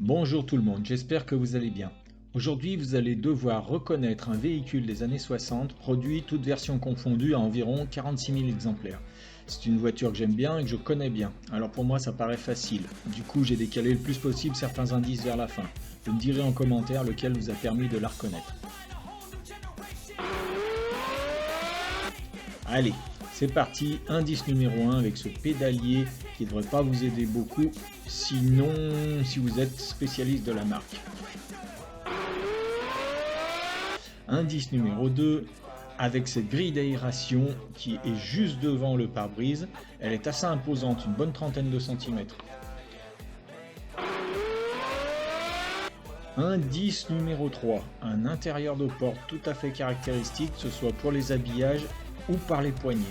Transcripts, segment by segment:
Bonjour tout le monde, j'espère que vous allez bien. Aujourd'hui, vous allez devoir reconnaître un véhicule des années 60, produit toutes versions confondues à environ 46 000 exemplaires. C'est une voiture que j'aime bien et que je connais bien, alors pour moi ça paraît facile. Du coup, j'ai décalé le plus possible certains indices vers la fin. Vous me direz en commentaire lequel vous a permis de la reconnaître. Allez, c'est parti, indice numéro 1 avec ce pédalier qui ne devrait pas vous aider beaucoup, sinon si vous êtes spécialiste de la marque. Indice numéro 2 avec cette grille d'aération qui est juste devant le pare-brise. Elle est assez imposante, une bonne trentaine de centimètres. Indice numéro 3, un intérieur de porte tout à fait caractéristique, que ce soit pour les habillages ou par les poignées.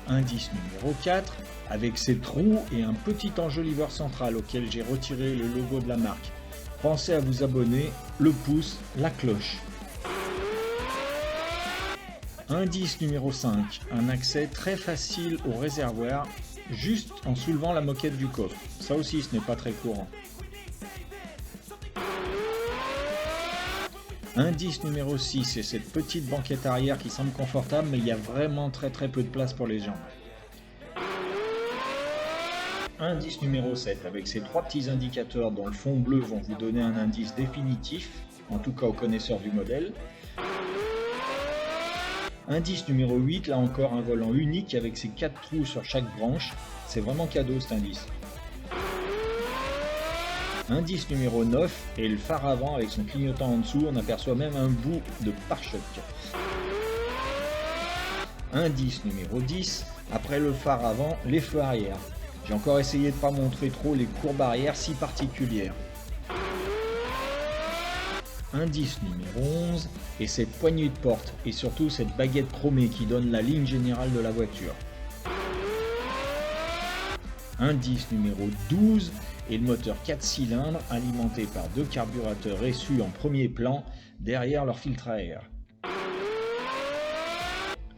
Indice numéro 4, avec ses trous et un petit enjoliveur central auquel j'ai retiré le logo de la marque. Pensez à vous abonner, le pouce, la cloche. Indice numéro 5, un accès très facile au réservoir, juste en soulevant la moquette du coffre. Ça aussi, ce n'est pas très courant. Indice numéro 6, c'est cette petite banquette arrière qui semble confortable, mais il y a vraiment très peu de place pour les jambes. Indice numéro 7, avec ces trois petits indicateurs dont le fond bleu vont vous donner un indice définitif, en tout cas aux connaisseurs du modèle. Indice numéro 8, là encore un volant unique avec ses 4 trous sur chaque branche, c'est vraiment cadeau cet indice. Indice numéro 9, et le phare avant avec son clignotant en dessous, on aperçoit même un bout de pare-choc. Indice numéro 10, après le phare avant, les feux arrière. J'ai encore essayé de ne pas montrer trop les courbes arrière si particulières. Indice numéro 11, et cette poignée de porte, et surtout cette baguette chromée qui donne la ligne générale de la voiture. Indice numéro 12, et le moteur 4 cylindres alimenté par deux carburateurs SU en premier plan derrière leur filtre à air.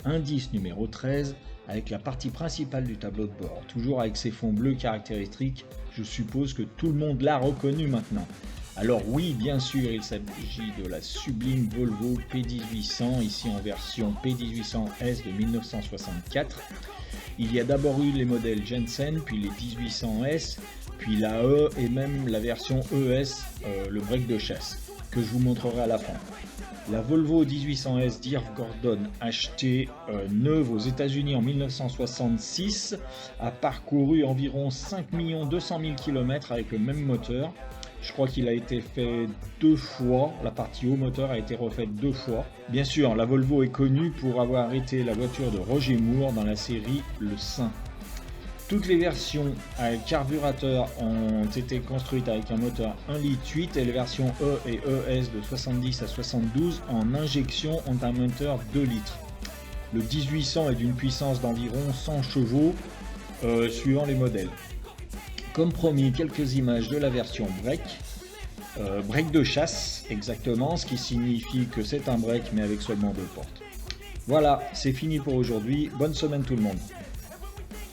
Indice numéro 13, avec la partie principale du tableau de bord, toujours avec ses fonds bleus caractéristiques, je suppose que tout le monde l'a reconnu maintenant. Alors oui, bien sûr, il s'agit de la sublime Volvo P1800, ici en version P1800S de 1964. Il y a d'abord eu les modèles Jensen, puis les 1800S, puis la E et même la version ES, le break de chasse, que je vous montrerai à la fin. La Volvo 1800S d'Irv Gordon, achetée neuve aux États-Unis en 1966, a parcouru environ 5 200 000 km avec le même moteur. Je crois qu'il a été fait 2 fois, la partie haut moteur a été refaite 2 fois. Bien sûr, la Volvo est connue pour avoir arrêté la voiture de Roger Moore dans la série Le Saint. Toutes les versions à carburateur ont été construites avec un moteur 1,8 litre et les versions E et ES de 70 à 72 en injection ont un moteur 2 litres. Le 1800 est d'une puissance d'environ 100 chevaux suivant les modèles. Comme promis, quelques images de la version break. Break de chasse exactement, ce qui signifie que c'est un break mais avec seulement 2 portes. Voilà, c'est fini pour aujourd'hui. Bonne semaine tout le monde.